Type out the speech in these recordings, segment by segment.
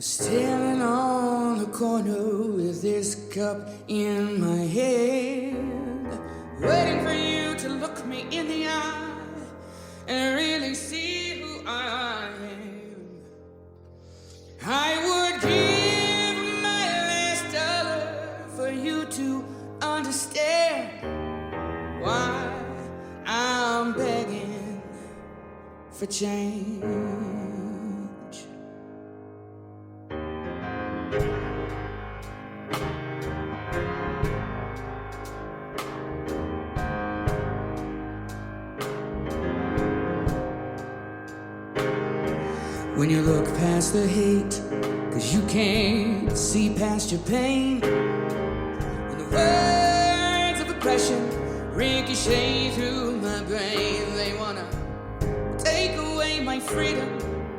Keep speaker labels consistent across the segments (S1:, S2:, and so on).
S1: Standing on the corner with this cup in my hand, waiting for you to look me in the eye and really see who I am. I would give my last dollar for you to understand why I'm begging for change. When you look past the hate, 'cause you can't see past your pain. When the words of oppression ricochet through my brain, they wanna take away my freedom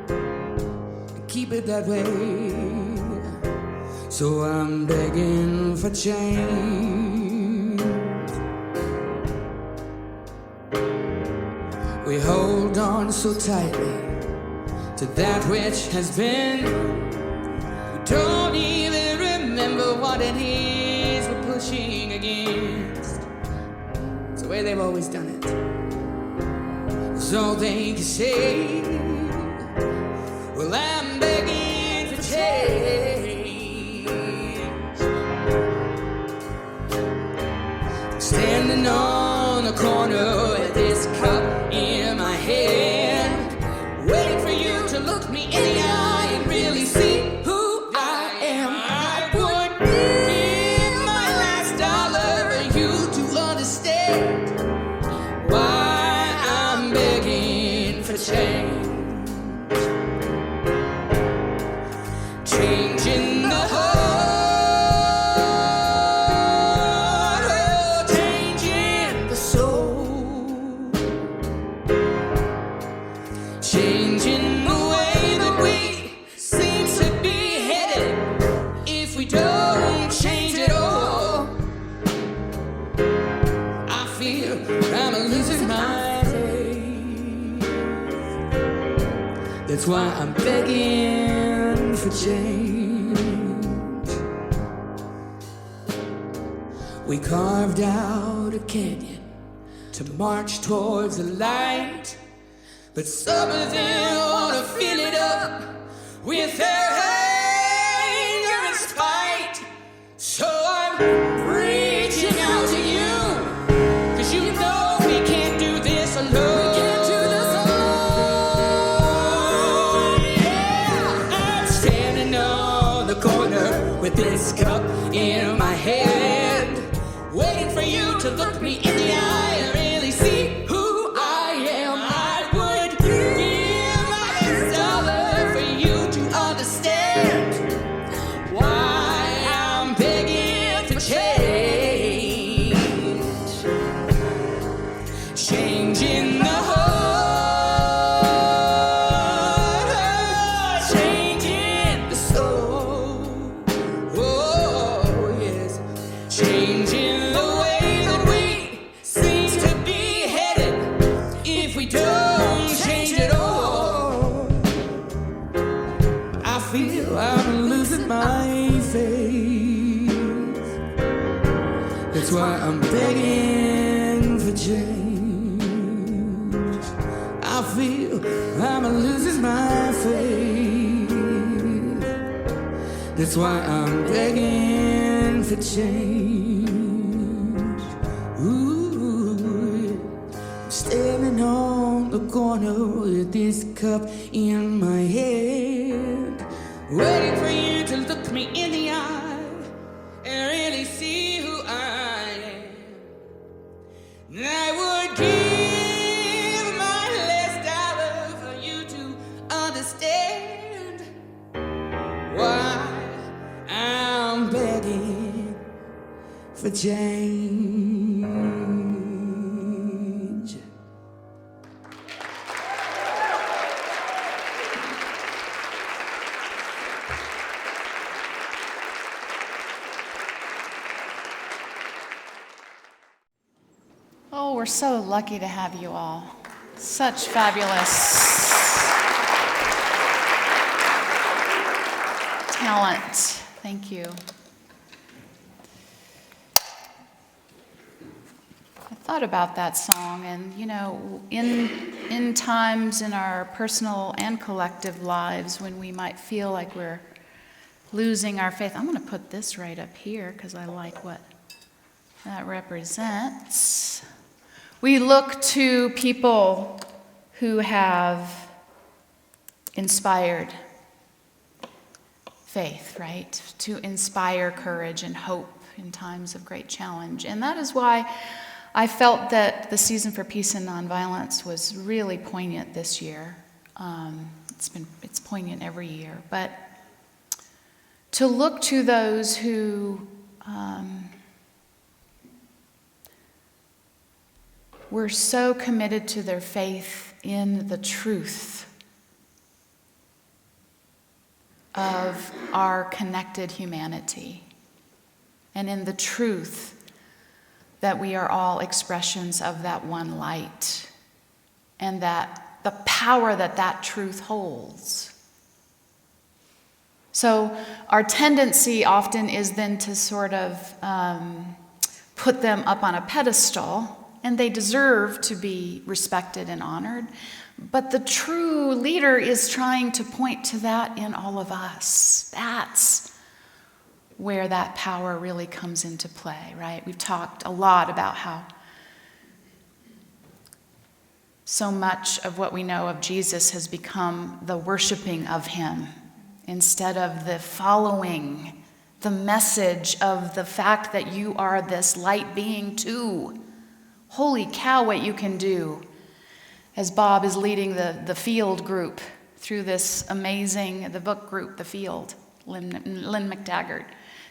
S1: and keep it that way. So I'm begging for change. We hold on so tightly to that which has been. We don't even remember what it is we're pushing against. It's the way they've always done it. It's all they can say. Well, I'm begging for change. Standing on the corner with this cup in my hand, waiting for you to look me in the eye and really see who I am. I would give my last dollar for you to understand why I'm begging for change. Changing the heart, oh, changing the soul, changing the way that we seem to be headed if we don't change it all. I feel I'm losing my faith. That's why I'm begging for change. We carved out a canyon to march towards the light, but some of them wanna fill it up with their anger and spite. So I'm reaching out to you, 'cause you know we can't do this alone. We can't do this alone. Yeah, I'm standing on the corner with this cup in my hand, waiting for you to look me in the eye and really see who I am. I would give my last dollar for you to understand why I'm begging for change. Changing the heart, changing the soul. Oh, yes. Changing the way that we seem to be headed if we don't change it all. I feel I'm losing my faith. That's why I'm begging for change. I feel I'm losing my faith. That's why I'm begging for change. Ooh, I'm standing on the corner with this cup in my hand, waiting for you to look me in the eye and really see who I am. And I would give my last dollar for you to understand why I'm begging for change.
S2: Oh, we're so lucky to have you all. Such fabulous talent. Thank you. I thought about that song, and in times in our personal and collective lives when we might feel like we're losing our faith. I'm going to put this right up here because I like what that represents. We look to people who have inspired faith, right? To inspire courage and hope in times of great challenge. And that is why I felt that the season for peace and nonviolence was really poignant this year. It's poignant every year, but to look to those who were so committed to their faith in the truth of our connected humanity and in the truth that we are all expressions of that one light and that the power that that truth holds. So our tendency often is then to sort of put them up on a pedestal, and they deserve to be respected and honored. But the true leader is trying to point to that in all of us. That's where that power really comes into play, right? We've talked a lot about how so much of what we know of Jesus has become the worshiping of him instead of the following, the message of the fact that you are this light being too. Holy cow, what you can do. As Bob is leading the field group through this amazing, the book group, The Field, Lynn McTaggart,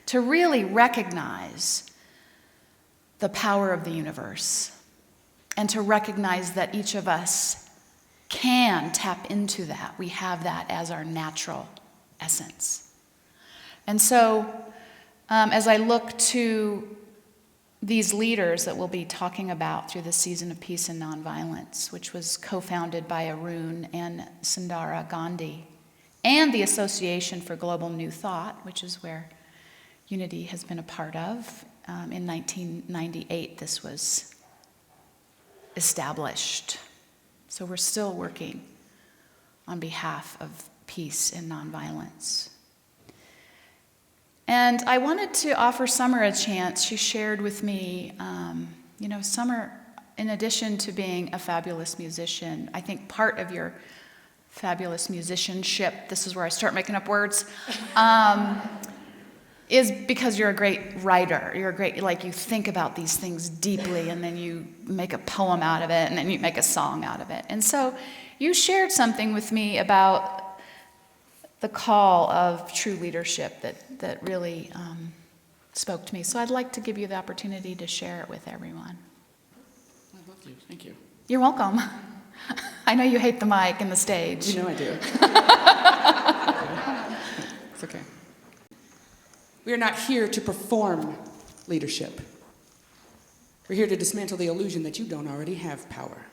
S2: to really recognize the power of the universe and to recognize that each of us can tap into that. We have that as our natural essence. And so as I look to these leaders that we'll be talking about through the season of peace and nonviolence, which was co-founded by Arun and Sundara Gandhi, and the Association for Global New Thought, which is where Unity has been a part of. In 1998, this was established. So we're still working on behalf of peace and nonviolence. And I wanted to offer Summer a chance. She shared with me, Summer, in addition to being a fabulous musician, I think part of your fabulous musicianship, this is where I start making up words, is because you're a great writer. You're a great, you think about these things deeply, and then you make a poem out of it, and then you make a song out of it. And so you shared something with me about the call of true leadership that really spoke to me. So I'd like to give you the opportunity to share it with everyone.
S1: I love you. Thank you.
S2: You're welcome. I know you hate the mic and the stage.
S1: You know I do. It's okay. We are not here to perform leadership. We're here to dismantle the illusion that you don't already have power.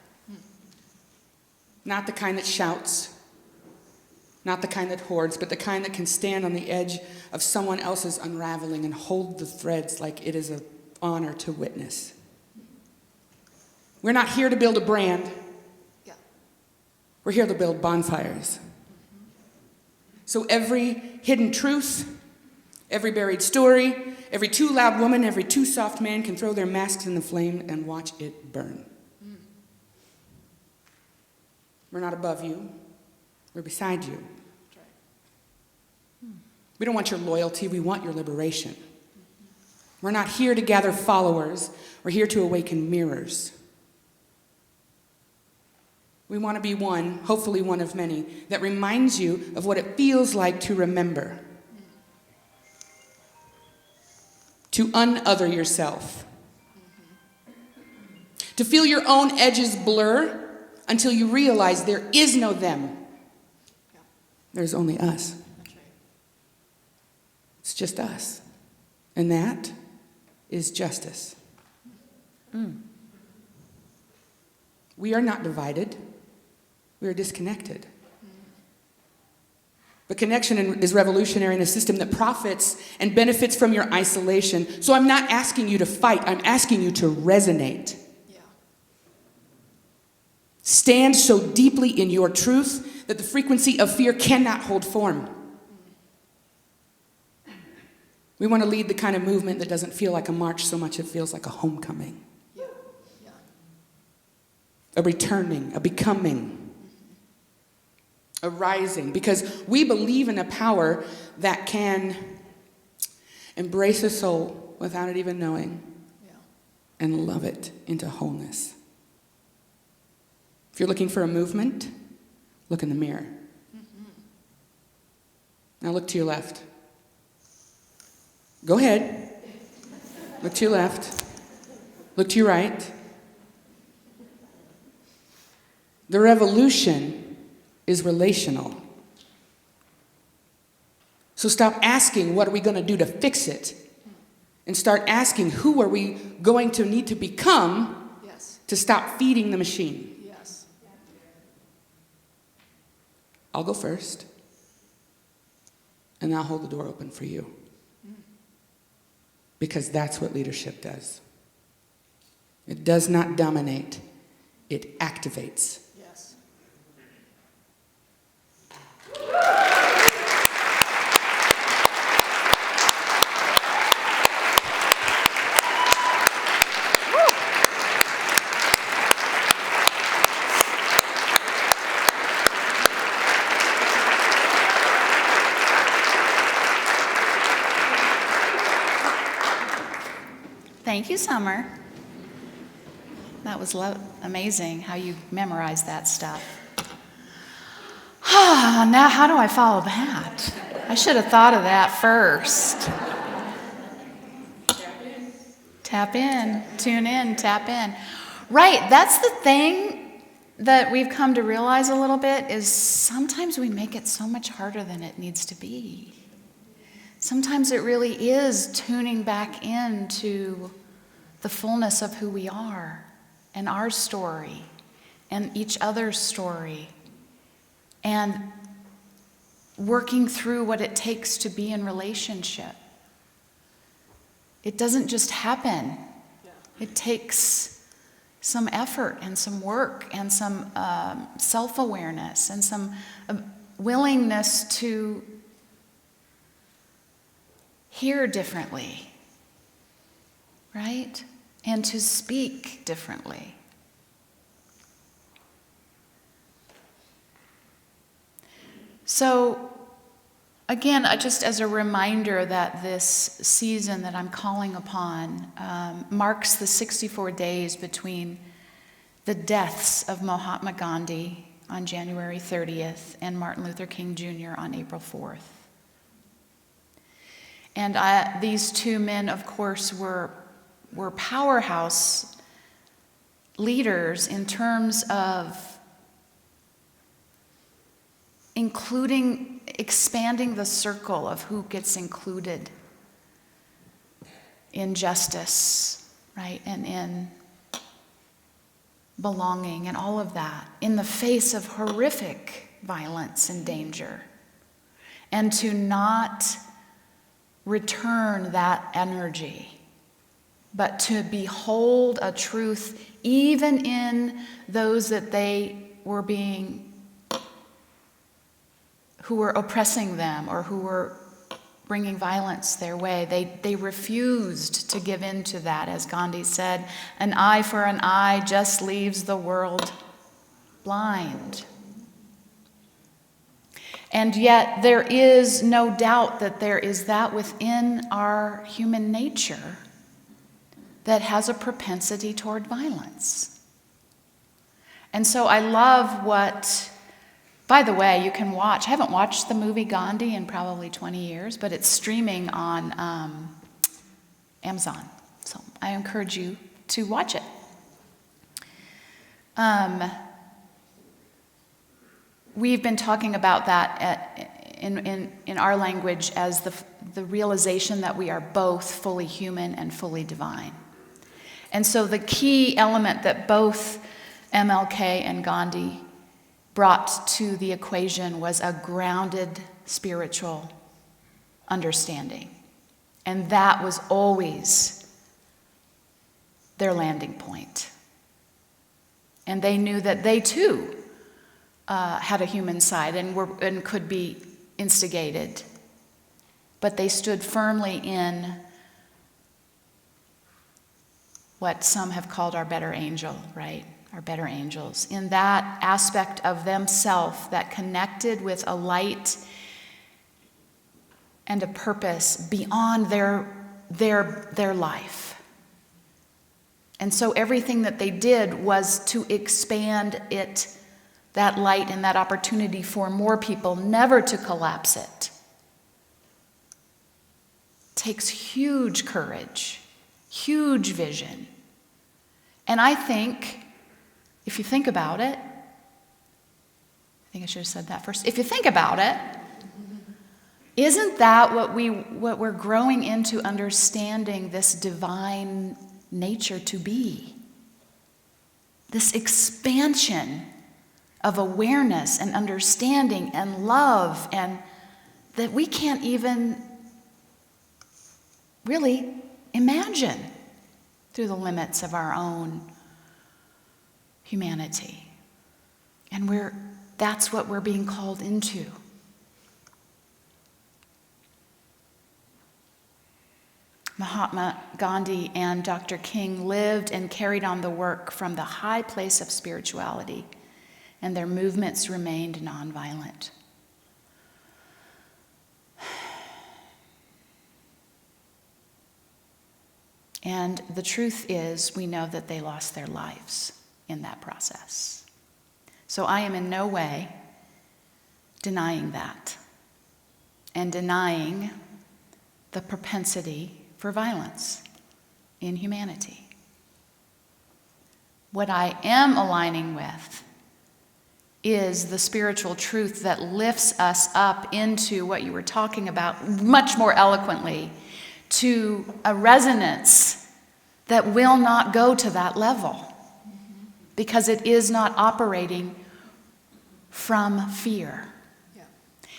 S1: Not the kind that shouts, not the kind that hoards, but the kind that can stand on the edge of someone else's unraveling and hold the threads like it is an honor to witness. We're not here to build a brand.
S2: Yeah.
S1: We're here to build bonfires. So every hidden truth, every buried story, every too loud woman, every too soft man can throw their masks in the flame and watch it burn. We're not above you. We're beside you. We don't want your loyalty, we want your liberation. We're not here to gather followers, we're here to awaken mirrors. We want to be one, hopefully one of many, that reminds you of what it feels like to remember. To un-other yourself. To feel your own edges blur until you realize there is no them. There's only us. It's just us. And that is justice. We are not divided. We are disconnected. But connection is revolutionary in a system that profits and benefits from your isolation. So I'm not asking you to fight. I'm asking you to resonate.
S3: Yeah.
S1: Stand so deeply in your truth that the frequency of fear cannot hold form. We want to lead the kind of movement that doesn't feel like a march so much it feels like a homecoming.
S3: Yeah. Yeah.
S1: A returning, a becoming. A rising, because we believe in a power that can embrace a soul without it even knowing, and love it into wholeness. If you're looking for a movement, look in the mirror. Now look to your left. Go ahead. Look to your left. Look to your right. The revolution is relational. So stop asking, what are we going to do to fix it? And start asking, who are we going to need to become to stop feeding the machine?
S3: Yes.
S1: I'll go first, and I'll hold the door open for you. Because that's what leadership does. It does not dominate, it activates.
S3: Yes.
S2: Thank you, Summer. That was amazing how you memorized that stuff. Now, how do I follow that? I should have thought of that first. Tap in, tune in, tap in. Right, that's the thing that we've come to realize a little bit is sometimes we make it so much harder than it needs to be. Sometimes it really is tuning back into the fullness of who we are and our story and each other's story and working through what it takes to be in relationship. It doesn't just happen. It takes some effort and some work and some self-awareness and some willingness to hear differently, right? And to speak differently. So, again, just as a reminder that this season that I'm calling upon marks the 64 days between the deaths of Mahatma Gandhi on January 30th and Martin Luther King Jr. on April 4th. And these two men, of course, were powerhouse leaders in terms of expanding the circle of who gets included in justice, right, and in belonging and all of that in the face of horrific violence and danger. And to not return that energy, but to behold a truth even in those that they were who were oppressing them or who were bringing violence their way. They refused to give in to that. As Gandhi said, an eye for an eye just leaves the world blind. And yet there is no doubt that there is that within our human nature that has a propensity toward violence. And so I love what, by the way, you can watch. I haven't watched the movie Gandhi in probably 20 years, but it's streaming on Amazon. So I encourage you to watch it. We've been talking about that in our language as the realization that we are both fully human and fully divine. And so the key element that both MLK and Gandhi brought to the equation was a grounded spiritual understanding. And that was always their landing point. And they knew that they too had a human side and could be instigated. But they stood firmly in what some have called our better angel, right? Our better angels. In that aspect of themselves that connected with a light and a purpose beyond their life. And so everything that they did was to expand it, that light and that opportunity for more people, never to collapse it. Takes huge courage, huge vision. And I think, if you think about it, I think I should have said that first. If you think about it, isn't that what we're growing into understanding this divine nature to be? This expansion of awareness and understanding and love, and that we can't even really imagine through the limits of our own humanity. And that's what we're being called into. Mahatma, Gandhi, and Dr. King lived and carried on the work from the high place of spirituality, and their movements remained nonviolent. And the truth is, we know that they lost their lives in that process. So I am in no way denying that and denying the propensity for violence in humanity. What I am aligning with is the spiritual truth that lifts us up into what you were talking about much more eloquently, to a resonance that will not go to that level, because it is not operating from fear.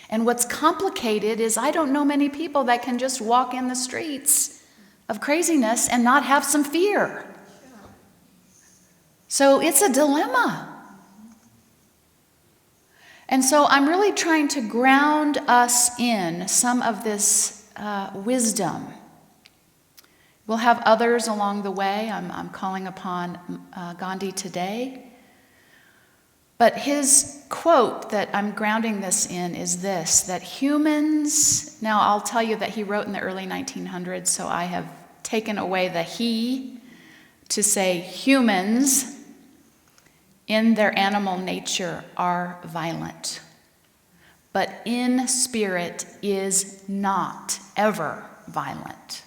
S2: And what's complicated is I don't know many people that can just walk in the streets of craziness and not have some fear. So it's a dilemma. And so I'm really trying to ground us in some of this wisdom. We'll have others along the way. I'm calling upon Gandhi today. But his quote that I'm grounding this in is this, that humans, now I'll tell you that he wrote in the early 1900s, so I have taken away the he to say humans in their animal nature are violent, but in spirit is not ever violent.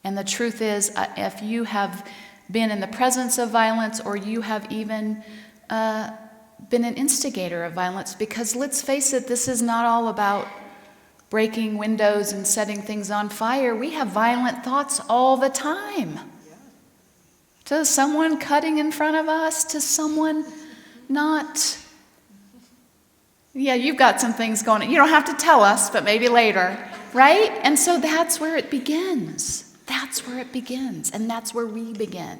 S2: And the truth is, if you have been in the presence of violence, or you have even been an instigator of violence, because let's face it, this is not all about breaking windows and setting things on fire. We have violent thoughts all the time. To someone cutting in front of us, to someone not... Yeah, you've got some things going on. You don't have to tell us, but maybe later, right? And so that's where it begins. That's where it begins, and that's where we begin.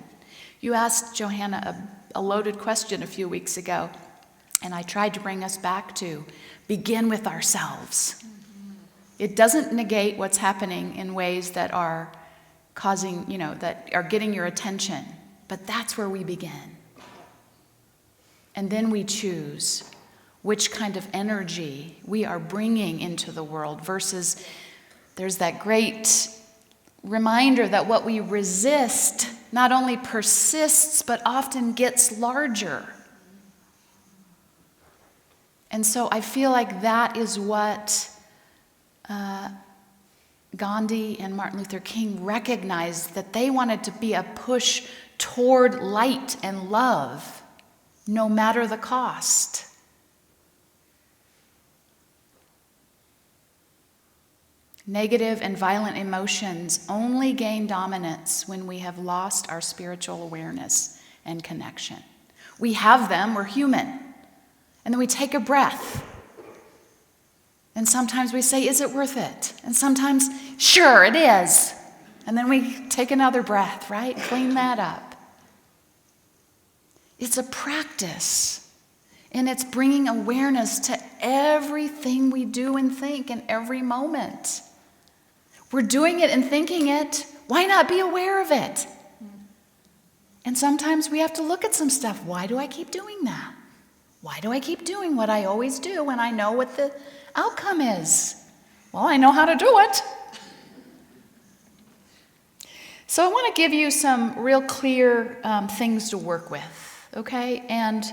S2: You asked Johanna a loaded question a few weeks ago, and I tried to bring us back to begin with ourselves. It doesn't negate what's happening in ways that are causing, that are getting your attention, but that's where we begin. And then we choose which kind of energy we are bringing into the world versus there's that great reminder that what we resist not only persists, but often gets larger. And so I feel like that is what Gandhi and Martin Luther King recognized, that they wanted to be a push toward light and love, no matter the cost. Negative and violent emotions only gain dominance when we have lost our spiritual awareness and connection. We have them, we're human. And then we take a breath And sometimes we say, is it worth it? And sometimes, sure, it is. And then we take another breath, right? Clean that up. It's a practice. And it's bringing awareness to everything we do and think in every moment. We're doing it and thinking it. Why not be aware of it? And sometimes we have to look at some stuff. Why do I keep doing that? Why do I keep doing what I always do when I know what the outcome is? Well, I know how to do it. So I want to give you some real clear things to work with, okay? And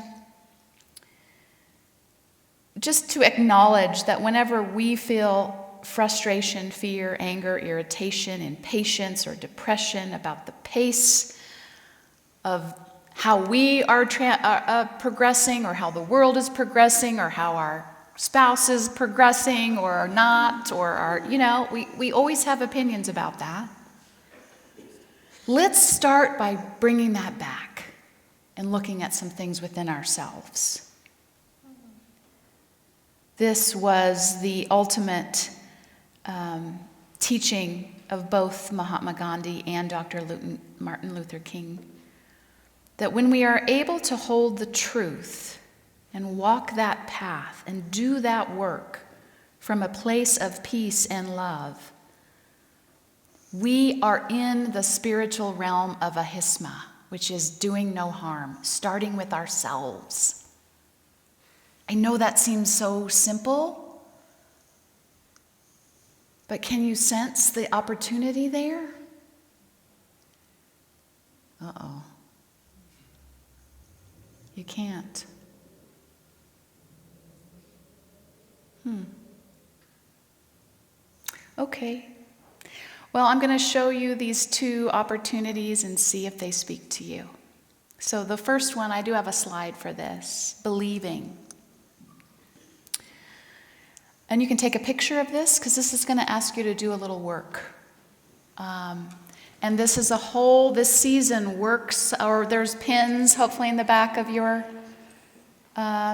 S2: just to acknowledge that whenever we feel frustration, fear, anger, irritation, impatience, or depression about the pace of how we are progressing, or how the world is progressing, or how our spouse is progressing or not, or our, we always have opinions about that. Let's start by bringing that back and looking at some things within ourselves. This was the ultimate teaching of both Mahatma Gandhi and Dr. Martin Luther King, that when we are able to hold the truth and walk that path and do that work from a place of peace and love, we are in the spiritual realm of ahisma, which is doing no harm, starting with ourselves. I know that seems so simple, but can you sense the opportunity there? Uh-oh. You can't. Okay. Well, I'm going to show you these two opportunities and see if they speak to you. So the first one, I do have a slide for this, believing. And you can take a picture of this because this is going to ask you to do a little work. And this is this season works, or there's pins hopefully in the back of your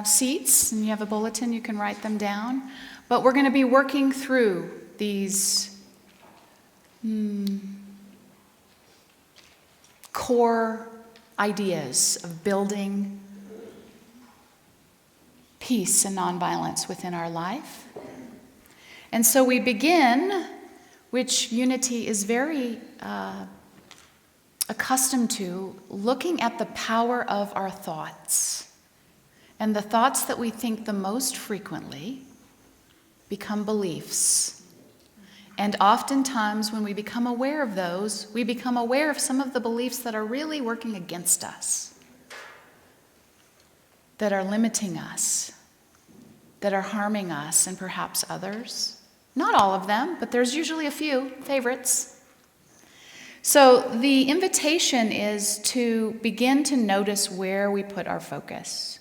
S2: seats, and you have a bulletin, you can write them down. But we're going to be working through these core ideas of building peace and nonviolence within our life. And so we begin, which Unity is very accustomed to, looking at the power of our thoughts. And the thoughts that we think the most frequently become beliefs. And oftentimes when we become aware of those, we become aware of some of the beliefs that are really working against us, that are limiting us, that are harming us and perhaps others. Not all of them, but there's usually a few favorites. So the invitation is to begin to notice where we put our focus.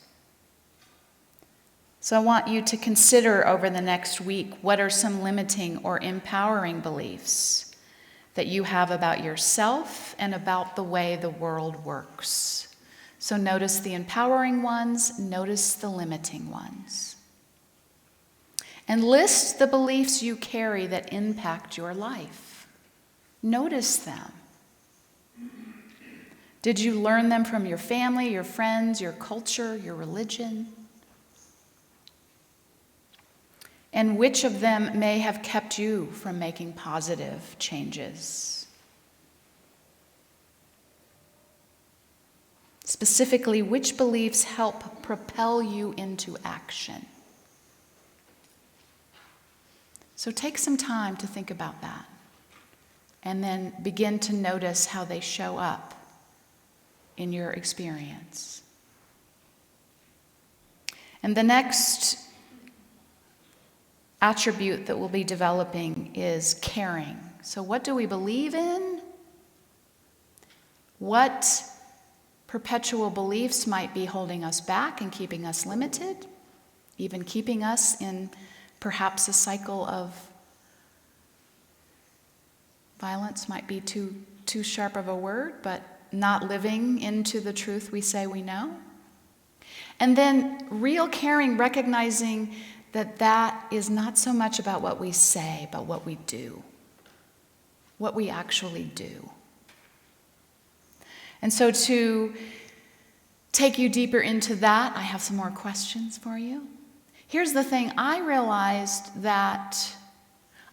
S2: So I want you to consider over the next week, what are some limiting or empowering beliefs that you have about yourself and about the way the world works. So notice the empowering ones, notice the limiting ones. And list the beliefs you carry that impact your life. Notice them. Did you learn them from your family, your friends, your culture, your religion? And which of them may have kept you from making positive changes? Specifically, which beliefs help propel you into action? So take some time to think about that, and then begin to notice how they show up in your experience. And the next attribute that we'll be developing is caring. So what do we believe in? What perpetual beliefs might be holding us back and keeping us limited, even keeping us in perhaps a cycle of violence might be too sharp of a word, but not living into the truth we say we know. And then real caring, recognizing that is not so much about what we say, but what we do, what we actually do. And so to take you deeper into that, I have some more questions for you. Here's the thing, I realized that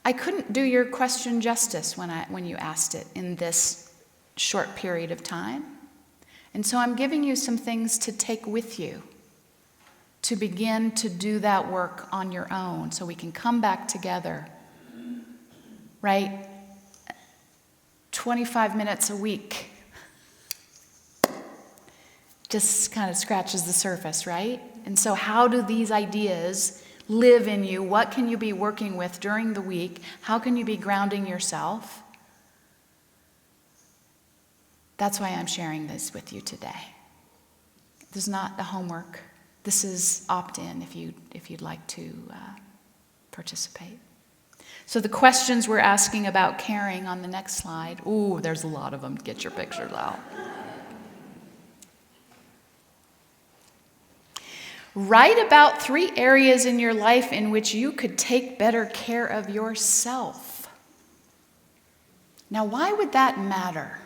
S2: I couldn't do your question justice when you asked it in this short period of time. And so I'm giving you some things to take with you to begin to do that work on your own so we can come back together, right? 25 minutes a week just kind of scratches the surface, right? And so how do these ideas live in you? What can you be working with during the week? How can you be grounding yourself? That's why I'm sharing this with you today. This is not a homework. This is opt-in if you'd like to participate. So the questions we're asking about caring on the next slide. Ooh, there's a lot of them. Get your pictures out. Write about 3 areas in your life in which you could take better care of yourself. Now, why would that matter?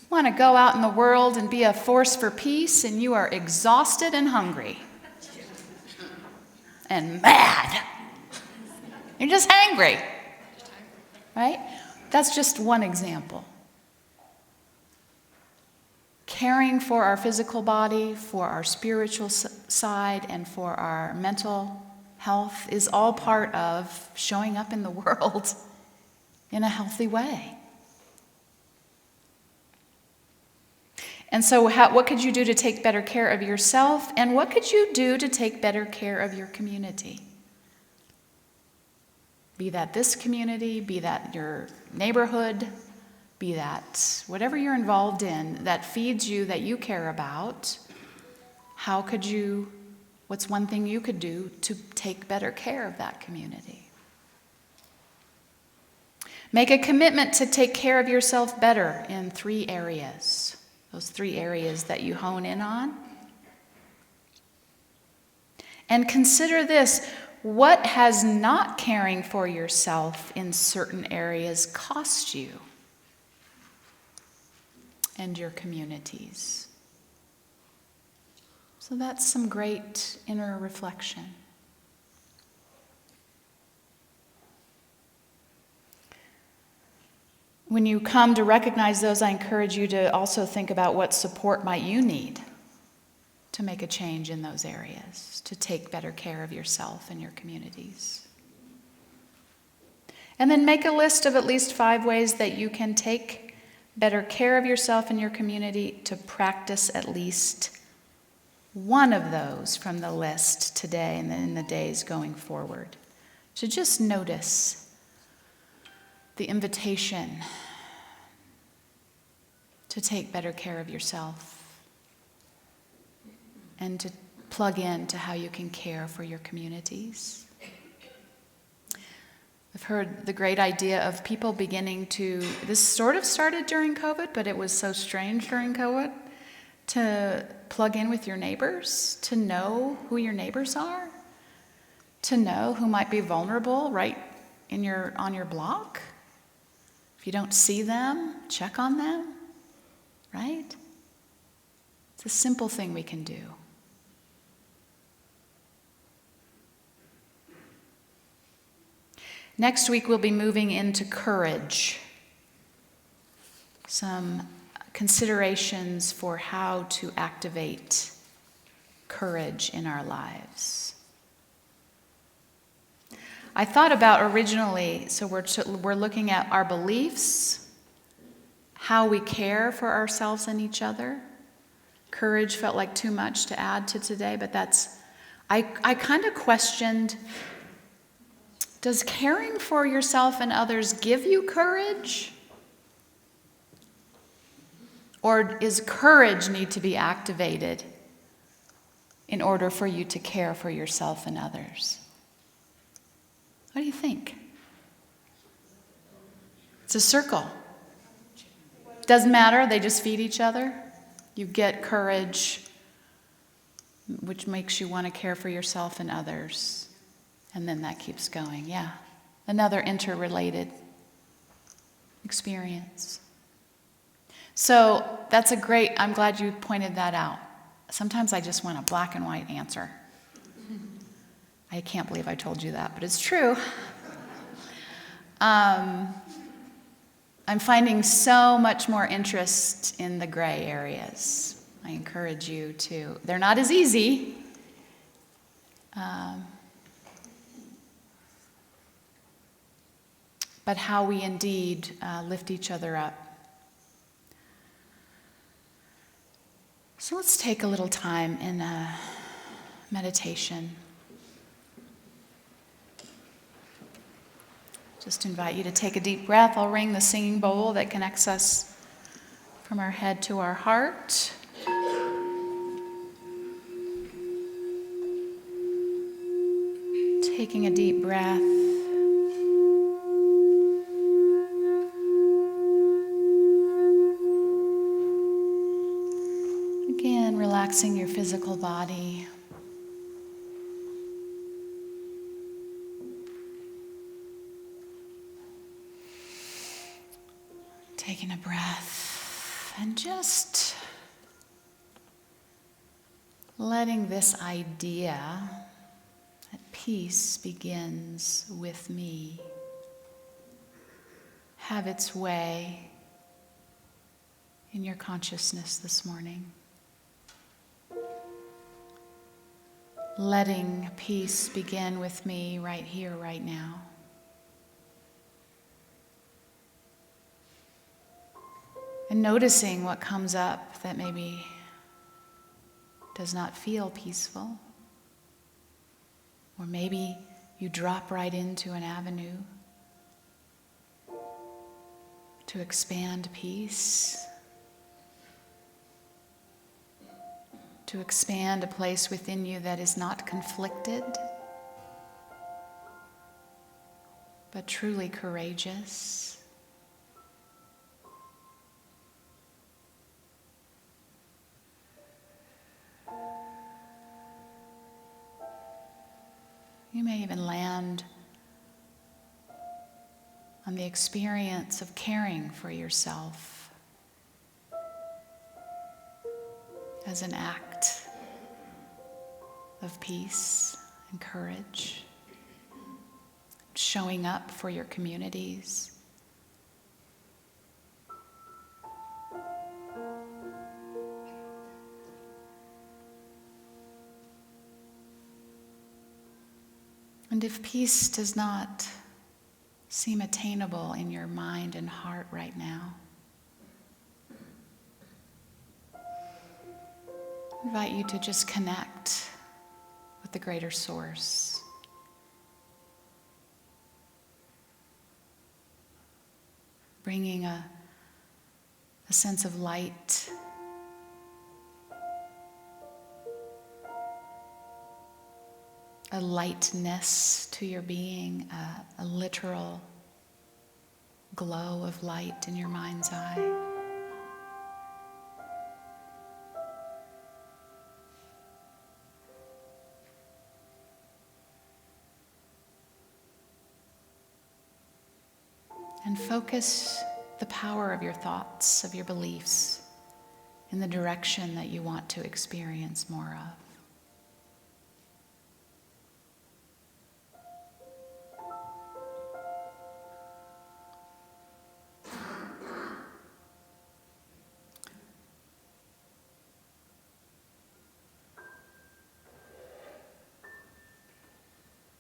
S2: Want to go out in the world and be a force for peace, and you are exhausted and hungry and mad. You're just hangry, right? That's just one example. Caring for our physical body, for our spiritual side, and for our mental health is all part of showing up in the world in a healthy way. And so what could you do to take better care of yourself? And what could you do to take better care of your community? Be that this community, be that your neighborhood, be that whatever you're involved in that feeds you, that you care about. What's one thing you could do to take better care of that community? Make a commitment to take care of yourself better in 3 areas. Those 3 areas that you hone in on. And consider this, what has not caring for yourself in certain areas cost you and your communities? So that's some great inner reflection. When you come to recognize those, I encourage you to also think about what support might you need to make a change in those areas, to take better care of yourself and your communities. And then make a list of at least 5 ways that you can take better care of yourself and your community, to practice at least one of those from the list today and then in the days going forward. To just notice the invitation to take better care of yourself and to plug in to how you can care for your communities. I've heard the great idea of people beginning to, this sort of started during COVID, but it was so strange during COVID, to plug in with your neighbors, to know who your neighbors are, to know who might be vulnerable right on your block. If you don't see them, check on them, right? It's a simple thing we can do. Next week, we'll be moving into courage. Some considerations for how to activate courage in our lives. I thought about originally, so we're looking at our beliefs, how we care for ourselves and each other. Courage felt like too much to add to today, but I kind of questioned, does caring for yourself and others give you courage? Or does courage need to be activated in order for you to care for yourself and others? What do you think? It's a circle. Doesn't matter, they just feed each other. You get courage which makes you want to care for yourself and others. And then that keeps going. Yeah. Another interrelated experience. So that's I'm glad you pointed that out. Sometimes I just want a black and white answer. I can't believe I told you that, but it's true. I'm finding so much more interest in the gray areas. I encourage you to. They're not as easy. But how we indeed lift each other up. So let's take a little time in meditation. Just invite you to take a deep breath. I'll ring the singing bowl that connects us from our head to our heart. Taking a deep breath. Again, relaxing your physical body. Taking a breath and just letting this idea that peace begins with me have its way in your consciousness this morning. Letting peace begin with me right here, right now. And noticing what comes up that maybe does not feel peaceful. Or maybe you drop right into an avenue to expand peace. To expand a place within you that is not conflicted, but truly courageous. You may even land on the experience of caring for yourself as an act of peace and courage, showing up for your communities. And if peace does not seem attainable in your mind and heart right now, I invite you to just connect with the greater source. Bringing a sense of light, a lightness to your being, a literal glow of light in your mind's eye. And focus the power of your thoughts, of your beliefs, in the direction that you want to experience more of.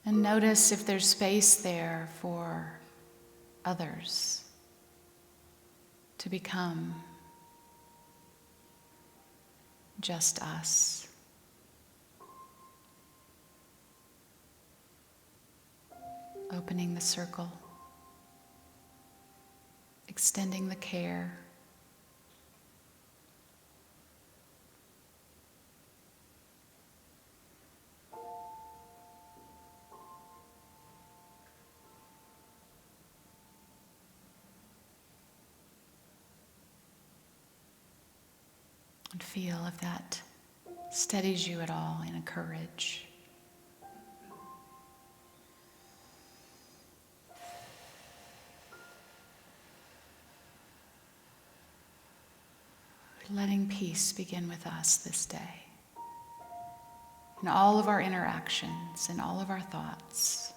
S2: And notice if there's space there for others to become just us. Opening the circle, extending the care. And feel if that steadies you at all in a courage. Letting peace begin with us this day. In all of our interactions, in all of our thoughts.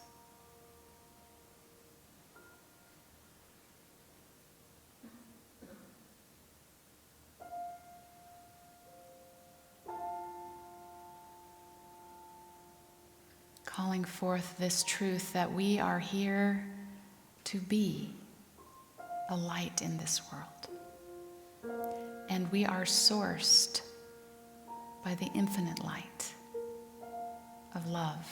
S2: Calling forth this truth that we are here to be a light in this world. And we are sourced by the infinite light of love.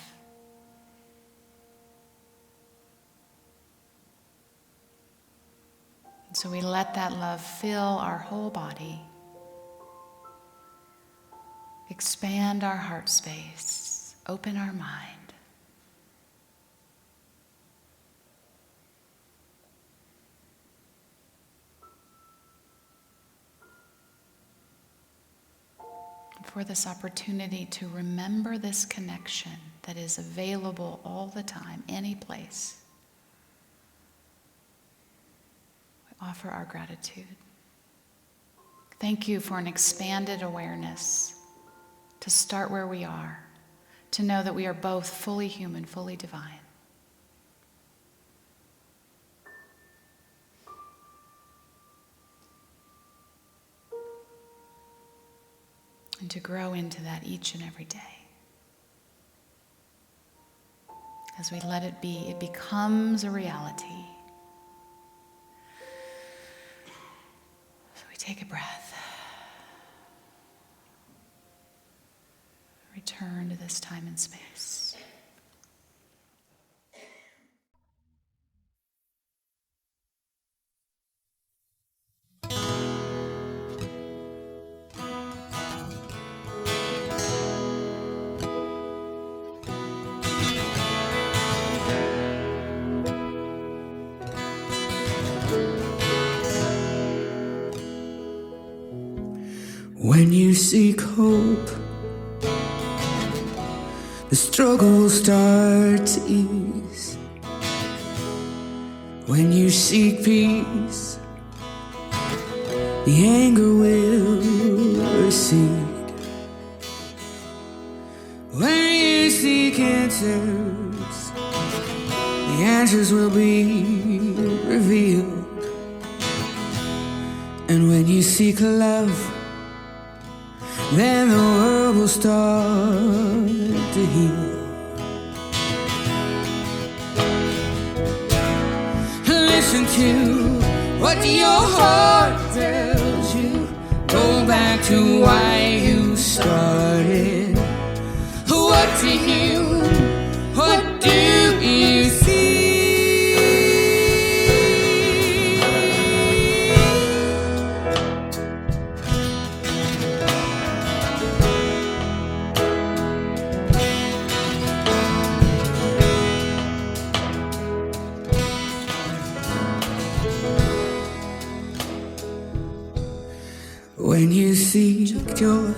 S2: And so we let that love fill our whole body, expand our heart space, open our mind. For this opportunity to remember this connection that is available all the time, any place. We offer our gratitude. Thank you for an expanded awareness to start where we are, to know that we are both fully human, fully divine. And to grow into that each and every day. As we let it be, it becomes a reality. So we take a breath. Return to this time and space.
S1: When you seek hope, the struggles start to ease. When you seek peace, the anger will recede. When you seek answers, the answers will be revealed. And when you seek love, then the world will start to heal. Listen to what your heart tells you. Go back to why you started. What do you see? When you seek joy,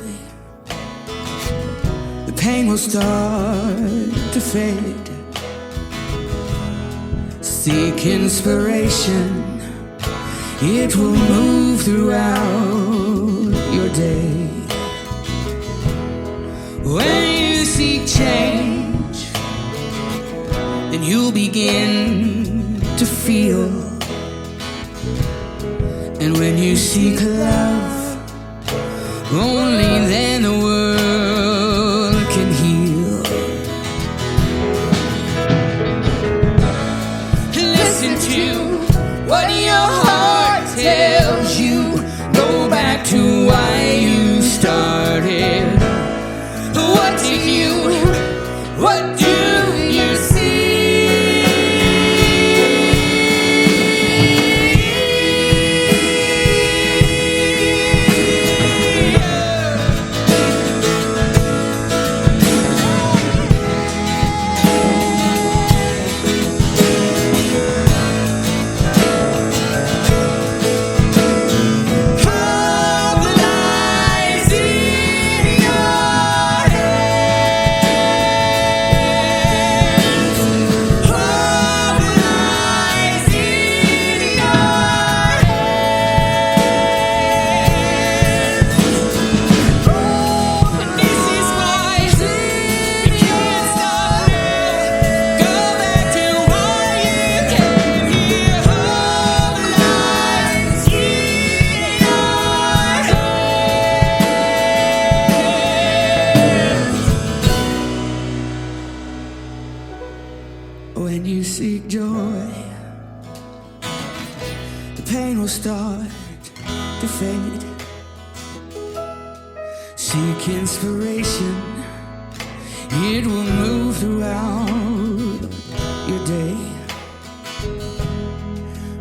S1: the pain will start to fade. Seek inspiration, it will move throughout your day. When you seek change, then you'll begin to feel. And when you seek love, only then the world can heal. Listen to what your heart tells you. Go back to why you started. What do you see? How will I When you seek joy, the pain will start to fade. Seek inspiration, it will move throughout your day.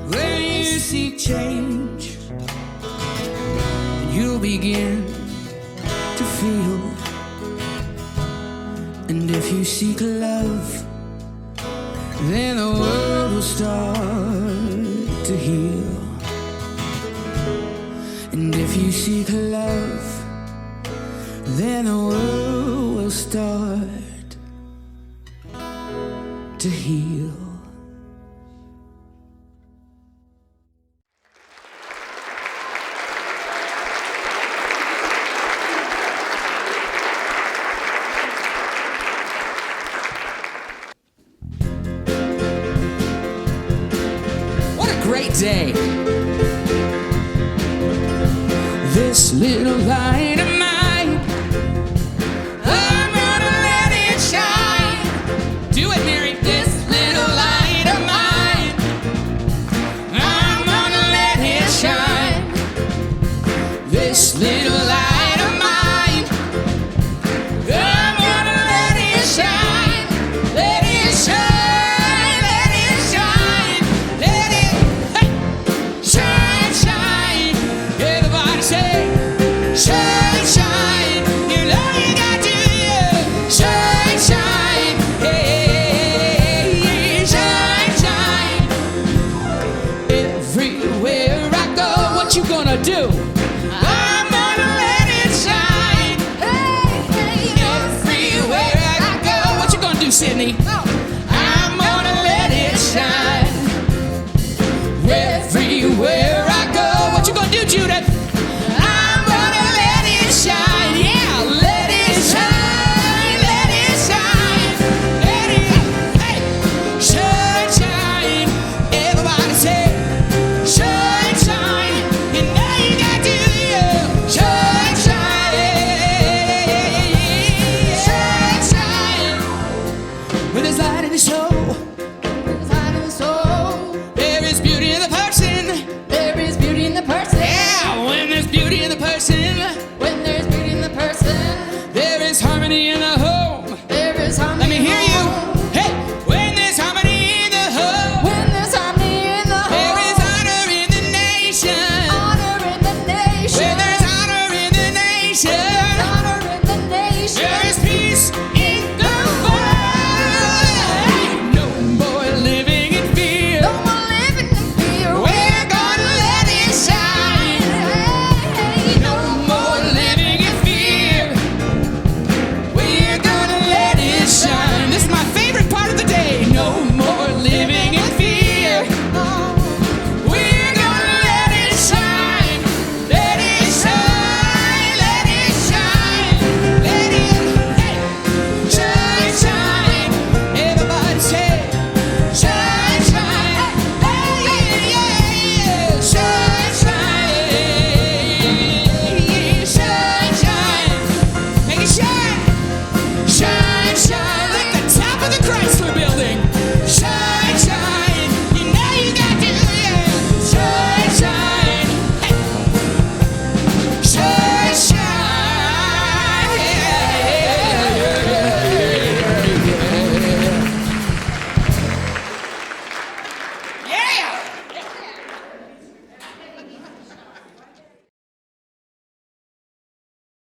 S1: When you seek change, you'll begin to feel. And if you seek love, then the world will start to heal. And if you seek love, then the world will start to heal. What a great day! This little light